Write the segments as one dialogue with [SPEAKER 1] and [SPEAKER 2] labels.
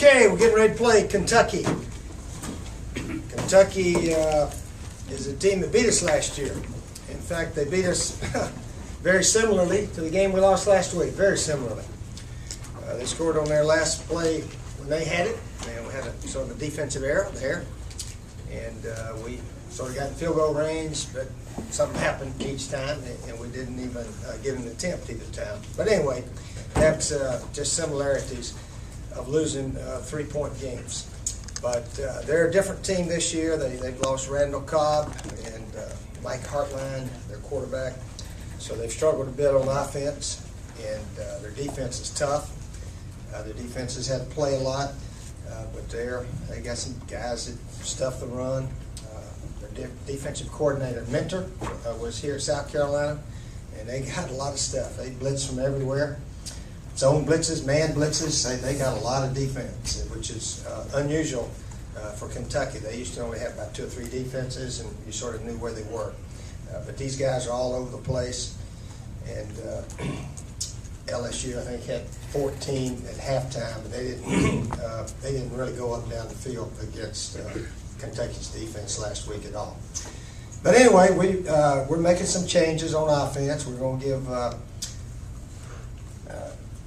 [SPEAKER 1] Okay, we're getting ready to play Kentucky. Kentucky is a team that beat us last year. In fact, they beat us very similarly to the game we lost last week, very similarly. They scored on their last play when they had it, and we had a sort of a defensive error there. And we sort of got in field goal range, but something happened each time, and we didn't even get an attempt either time. But anyway, that's just similarities of losing 3-point games. But they're a different team this year. They've lost Randall Cobb and Mike Hartline, their quarterback. So they've struggled a bit on offense, and their defense is tough. Their defense has had to play a lot, but they got some guys that stuff the run. Their defensive coordinator, Mentor, was here at South Carolina, and they got a lot of stuff. They blitz from everywhere. Zone blitzes, man blitzes, they got a lot of defense, which is unusual for Kentucky. They used to only have about 2 or 3 defenses, and you sort of knew where they were. But these guys are all over the place, and LSU, I think, had 14 at halftime, but they didn't really go up and down the field against Kentucky's defense last week at all. But anyway, we're making some changes on offense. We're going to give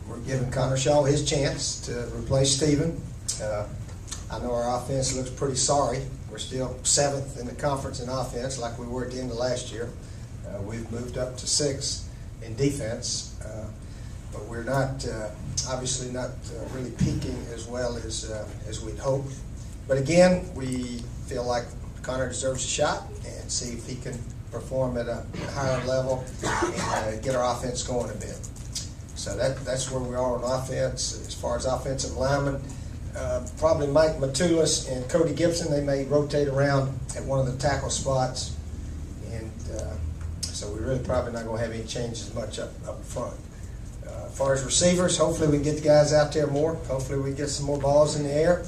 [SPEAKER 1] we're giving Connor Shaw his chance to replace Steven. I know our offense looks pretty sorry. We're still 7th in the conference in offense, like we were at the end of last year. We've moved up to 6th in defense, but we're not obviously not really peaking as well as we'd hoped. But again, we feel like Connor deserves a shot and see if he can perform at a higher level and get our offense going a bit. So that's where we are on offense. As far as offensive linemen, probably Mike Matulis and Cody Gibson, they may rotate around at one of the tackle spots. And so we're really probably not going to have any changes much up front. As far as receivers, hopefully we can get the guys out there more. Hopefully we get some more balls in the air,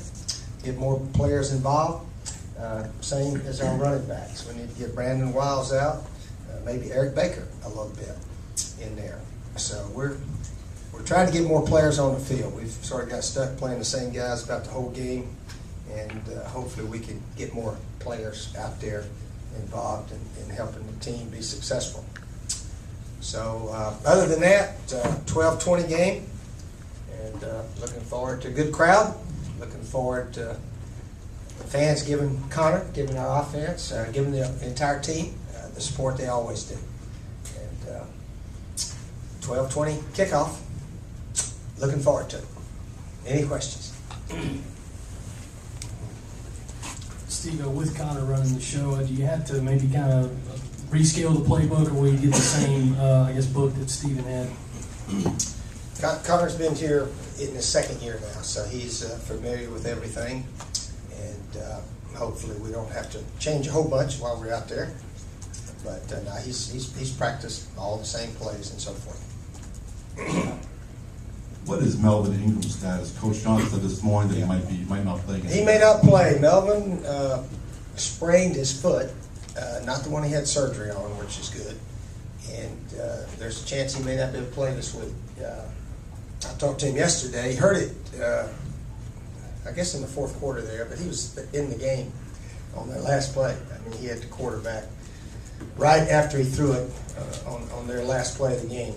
[SPEAKER 1] get more players involved. Same as our running backs. We need to get Brandon Wiles out, maybe Eric Baker a little bit in there. So we're trying to get more players on the field. We've sort of got stuck playing the same guys about the whole game, and hopefully we can get more players out there involved in helping the team be successful. So other than that, 12-20 game, and looking forward to a good crowd. Looking forward to the fans giving Connor, giving our offense, giving the entire team the support they always do. And 12-20 kickoff. Looking forward to it. Any questions?
[SPEAKER 2] Steve, with Connor running the show, do you have to maybe kind of rescale the playbook, or will you get the same, book that Steven had?
[SPEAKER 1] Connor's been here in his 2nd year now, so he's familiar with everything, and hopefully we don't have to change a whole bunch while we're out there. But no, he's practiced all the same plays and so forth.
[SPEAKER 3] What is Melvin Ingram's status? Coach Johnson said this morning that he might not play.
[SPEAKER 1] He may not play. Melvin sprained his foot, not the one he had surgery on, which is good. And there's a chance he may not be able to play this week. I talked to him yesterday. He heard it, I guess in the 4th quarter there, but he was in the game on that last play. I mean, he had the quarterback right after he threw it on their last play of the game.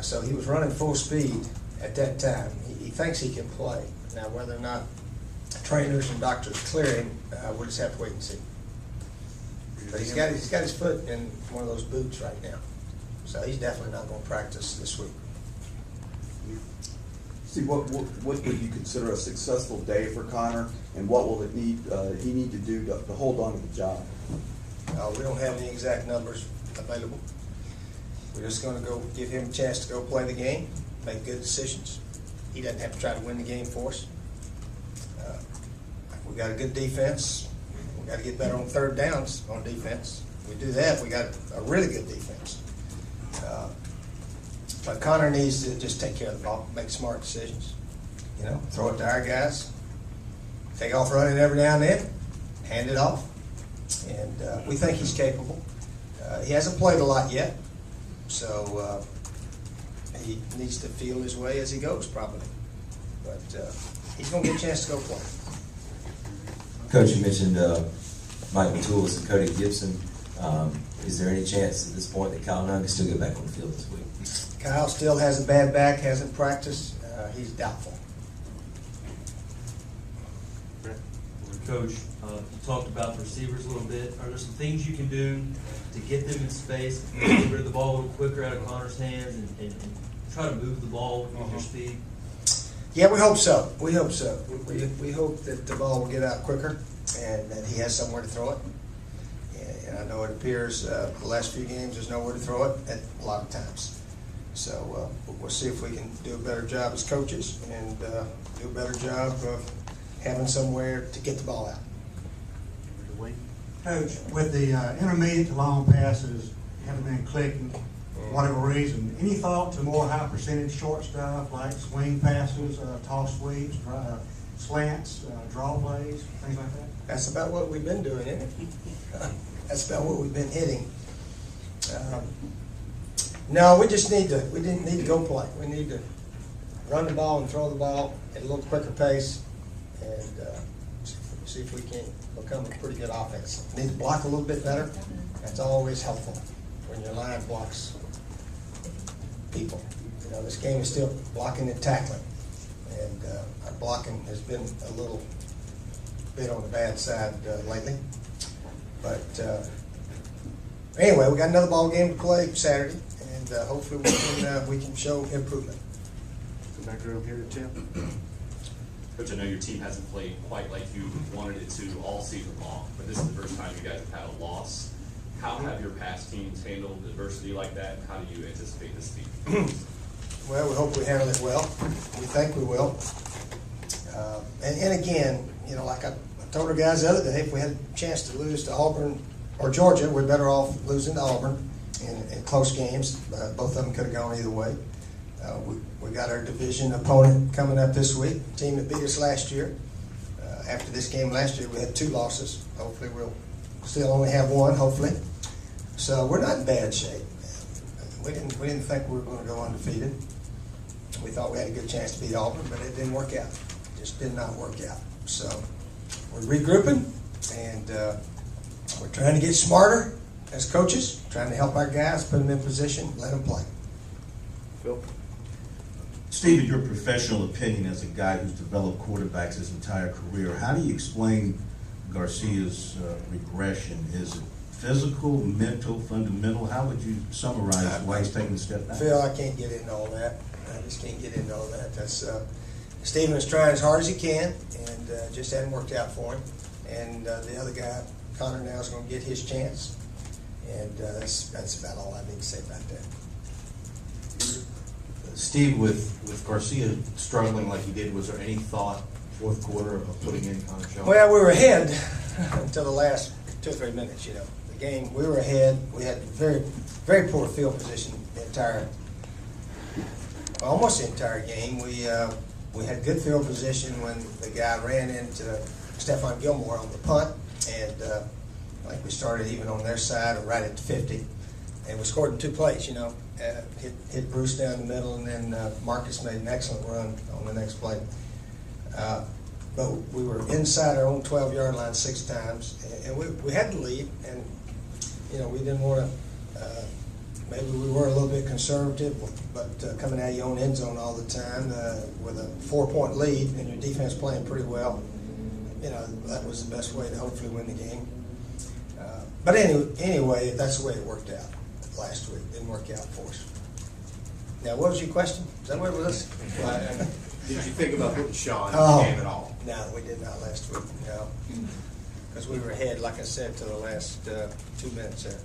[SPEAKER 1] So he was running full speed at that time. He thinks he can play. Now, whether or not trainers and doctors clear him, we'll just have to wait and see. But he's got his foot in one of those boots right now. So he's definitely not going to practice this week.
[SPEAKER 4] Steve, what would you consider a successful day for Connor, and what will he need to do to hold on to the job?
[SPEAKER 1] We don't have any exact numbers available. We're just going to go give him a chance to go play the game, make good decisions. He doesn't have to try to win the game for us. We got a good defense. We got to get better on 3rd downs on defense. If we do that, we got a really good defense. But Connor needs to just take care of the ball, make smart decisions. You know, throw it to our guys, take off running every now and then, hand it off. And we think he's capable. He hasn't played a lot yet, so he needs to feel his way as he goes, probably. But he's going to get a chance to go play.
[SPEAKER 5] Coach, you mentioned Mike Matoulis and Cody Gibson. Is there any chance at this point that Kyle Nunn can still get back on the field this week?
[SPEAKER 1] Kyle still has a bad back, hasn't practiced. He's doubtful.
[SPEAKER 6] Coach, you talked about the receivers a little bit. Are there some things you can do to get them in space, get rid of the ball a little quicker out of Connor's hands, and try to move the ball with your speed?
[SPEAKER 1] Yeah, we hope so. We hope so. We hope that the ball will get out quicker and that he has somewhere to throw it. And I know it appears the last few games there's nowhere to throw it at a lot of times. So we'll see if we can do a better job as coaches and do a better job of having somewhere to get the ball out.
[SPEAKER 7] Coach, with the intermediate to long passes haven't been clicking for whatever reason, any thought to more high percentage short stuff like swing passes, toss sweeps, slants, draw plays, things like that?
[SPEAKER 1] That's about what we've been doing, isn't it? That's about what we've been hitting. No, we didn't need to go play. We need to run the ball and throw the ball at a little quicker pace and see if we can become a pretty good offense. Need to block a little bit better. That's always helpful when your line blocks people. You know, this game is still blocking and tackling, and our blocking has been a little bit on the bad side lately. But anyway, we got another ball game to play Saturday, and hopefully we can show improvement.
[SPEAKER 8] Go back around here to Tim.
[SPEAKER 9] Coach, I know your team hasn't played quite like you wanted it to all season long, but this is the first time you guys have had a loss. How have your past teams handled adversity like that, and how do you anticipate this team?
[SPEAKER 1] Well, we hope we handle it well. We think we will. And again, you know, like I told our guys the other day, if we had a chance to lose to Auburn or Georgia, we're better off losing to Auburn in close games. Both of them could have gone either way. We got our division opponent coming up this week, team that beat us last year. After this game last year, we had 2 losses. Hopefully we'll still only have 1, hopefully. So we're not in bad shape. We didn't think we were going to go undefeated. We thought we had a good chance to beat Auburn, but it didn't work out. It just did not work out. So we're regrouping, and we're trying to get smarter as coaches, trying to help our guys, put them in position, let them play.
[SPEAKER 8] Phil?
[SPEAKER 10] Steve, in your professional opinion as a guy who's developed quarterbacks his entire career, how do you explain Garcia's regression? Is it physical, mental, fundamental? How would you summarize why he's taking a step back?
[SPEAKER 1] Phil, I can't get into all that. I just can't get into all that. That's Stephen is trying as hard as he can, and just hadn't worked out for him. And the other guy, Connor, now is going to get his chance. And that's about all I need to say about that.
[SPEAKER 11] Steve, with Garcia struggling like he did, was there any thought fourth quarter of putting in Connor Shaw?
[SPEAKER 1] Well, we were ahead until the last 2 or 3 minutes. You know, the game we were ahead. We had very, very poor field position almost the entire game. We had good field position when the guy ran into Stephon Gilmore on the punt, and I think we started even on their side or right at the 50, and we scored in 2 plays. You know, hit Bruce down the middle, and then Marcus made an excellent run on the next play. But we were inside our own 12-yard line 6 times, and we had the lead, and you know we didn't want to. Maybe we were a little bit conservative, but coming out of your own end zone all the time with a 4-point lead and your defense playing pretty well, you know that was the best way to hopefully win the game. But anyway, that's the way it worked out last week. Didn't work out for us. Now, what was your question? Is that what it was?
[SPEAKER 8] Did you think about putting Shaw in the game at all?
[SPEAKER 1] No, we did not last week. No, because we were ahead, like I said, to the last 2 minutes there.